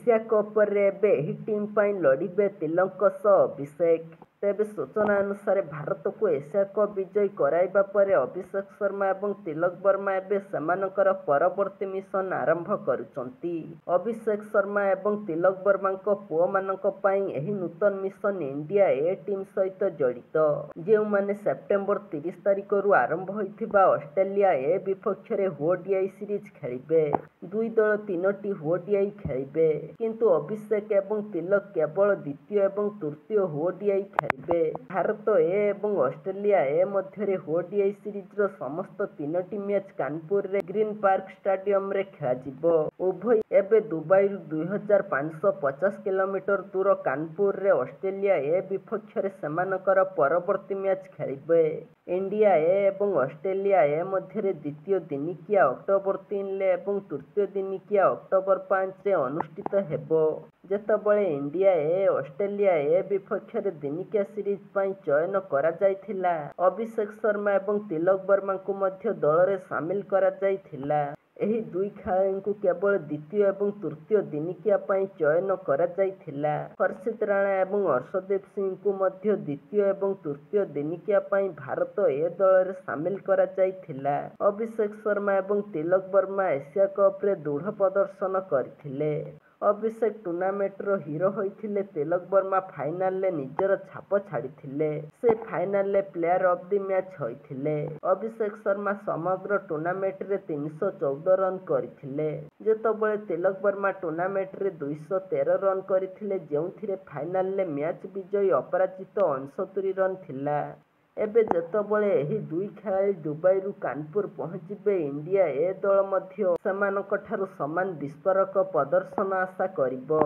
Asia cup रे एबे एही टीम ପାଇଁ ଲଢ଼ିବେ ତିଲକଙ୍କ ସହ ଅଭିଷେକ। ତେବେ ସୂଚନା ଅନୁସାରେ ଭାରତକୁ ଏସିଆ କପ୍ ବିଜୟୀ କରାଇବା ପରେ ଅଭିଷେକ ଶର୍ମା ଏବଂ ତିଲକ ବର୍ମା ଏବେ ସେମାନଙ୍କର ପରବର୍ତ୍ତୀ ମିଶନ ଆରମ୍ଭ କରୁଛନ୍ତି। ଅଭିଷେକ ଶର୍ମା ଏବଂ ତିଲକ ବର୍ମାଙ୍କ ପୁଅମାନଙ୍କ ପାଇଁ ଏହି ନୂତନ ମିଶନ ଇଣ୍ଡିଆ ଏ ଟିମ୍ ସହିତ ଜଡ଼ିତ, ଯେଉଁମାନେ ସେପ୍ଟେମ୍ବର 30 ତାରିଖରୁ ଆରମ୍ଭ ହୋଇଥିବା ଅଷ୍ଟ୍ରେଲିଆ ଏ ବିପକ୍ଷରେ ଓଡିଆଇ ସିରିଜ୍ ଖେଳିବେ। ଦୁଇ ଦଳ 3ଟି ଓଡିଆଇ ଖେଳିବେ, କିନ୍ତୁ ଅଭିଷେକ ଏବଂ ତିଲକ କେବଳ ଦ୍ୱିତୀୟ ଏବଂ ତୃତୀୟ ଓଡିଆଇ ଖେଳିବେ। ଭାରତ ଏ ଏବଂ ଅଷ୍ଟ୍ରେଲିଆ ଏ ମଧ୍ୟରେ ଓଡିଆଇ ସିରିଜର ସମସ୍ତ 3ଟି ମ୍ୟାଚ୍ କାନପୁରରେ ଗ୍ରୀନ୍ ପାର୍କ ଷ୍ଟାଡିୟମରେ ଖେଳାଯିବ। ଉଭୟ ଏବେ ଦୁବାଇରୁ 2550 କିଲୋମିଟର ଦୂର କାନପୁରରେ ଅଷ୍ଟ୍ରେଲିଆ ଏ ବିପକ୍ଷରେ ସେମାନଙ୍କର ପରବର୍ତ୍ତୀ ମ୍ୟାଚ୍ ଖେଳିବେ। ଇଣ୍ଡିଆ ଏ ଏବଂ ଅଷ୍ଟ୍ରେଲିଆ ଏ ମଧ୍ୟରେ ଦ୍ୱିତୀୟ ଦିନିକିଆ ଅକ୍ଟୋବର 3 ଏବଂ ତୃତୀୟ ଦିନିକିଆ ଅକ୍ଟୋବର 5ରେ ଅନୁଷ୍ଠିତ ହେବ। ଯେତେବେଳେ ଇଣ୍ଡିଆ ଏ ଅଷ୍ଟ୍ରେଲିଆ ଏ ବିପକ୍ଷରେ ଦିନିକିଆ ସିରିଜ୍ ପାଇଁ ଚୟନ କରାଯାଇଥିଲା, ଅଭିଷେକ ଶର୍ମା ଏବଂ ତିଲକ ବର୍ମାଙ୍କୁ ମଧ୍ୟ ଦଳରେ ସାମିଲ କରାଯାଇଥିଲା। ଏହି ଦୁଇ ଖେଳାଳିଙ୍କୁ କେବଳ ଦ୍ୱିତୀୟ ଏବଂ ତୃତୀୟ ଦିନିକିଆ ପାଇଁ ଚୟନ କରାଯାଇଥିଲା। ହର୍ଷିତ ରାଣା ଏବଂ ଅର୍ଶଦୀପ ସିଂଙ୍କୁ ମଧ୍ୟ ଦ୍ୱିତୀୟ ଏବଂ ତୃତୀୟ ଦିନିକିଆ ପାଇଁ ଭାରତ ଏ ଦଳରେ ସାମିଲ କରାଯାଇଥିଲା। ଅଭିଷେକ ଶର୍ମା ଏବଂ ତିଲକ ବର୍ମା ଏସିଆ କପ୍ରେ ଦୃଢ଼ ପ୍ରଦର୍ଶନ କରିଥିଲେ। ଅଭିଷେକ ଟୁର୍ଣ୍ଣାମେଣ୍ଟର ହିରୋ ହୋଇଥିଲେ, ତିଲକ ବର୍ମା ଫାଇନାଲରେ ନିଜର ଛାପ ଛାଡ଼ିଥିଲେ। ସେ ଫାଇନାଲରେ ପ୍ଲେୟାର ଅଫ୍ ଦି ମ୍ୟାଚ୍ ହୋଇଥିଲେ। ଅଭିଷେକ ଶର୍ମା ସମଗ୍ର ଟୁର୍ଣ୍ଣାମେଣ୍ଟରେ 314 ରନ୍ କରିଥିଲେ, ଯେତେବେଳେ ତିଲକ ବର୍ମା ଟୁର୍ଣ୍ଣାମେଣ୍ଟରେ 213 ରନ୍ କରିଥିଲେ, ଯେଉଁଥିରେ ଫାଇନାଲରେ ମ୍ୟାଚ୍ ବିଜୟୀ ଅପରାଜିତ 69 ରନ୍ ଥିଲା। ଏବେ ଯେତେବେଳେ ଏହି ଦୁଇ ଖେଳାଳି ଦୁବାଇରୁ କାନପୁର ପହଞ୍ଚିବେ, ଇଣ୍ଡିଆ ଏ ଦଳ ମଧ୍ୟ ସେମାନଙ୍କଠାରୁ ସମାନ ବିସ୍ଫୋରକ ପ୍ରଦର୍ଶନ ଆଶା କରିବ।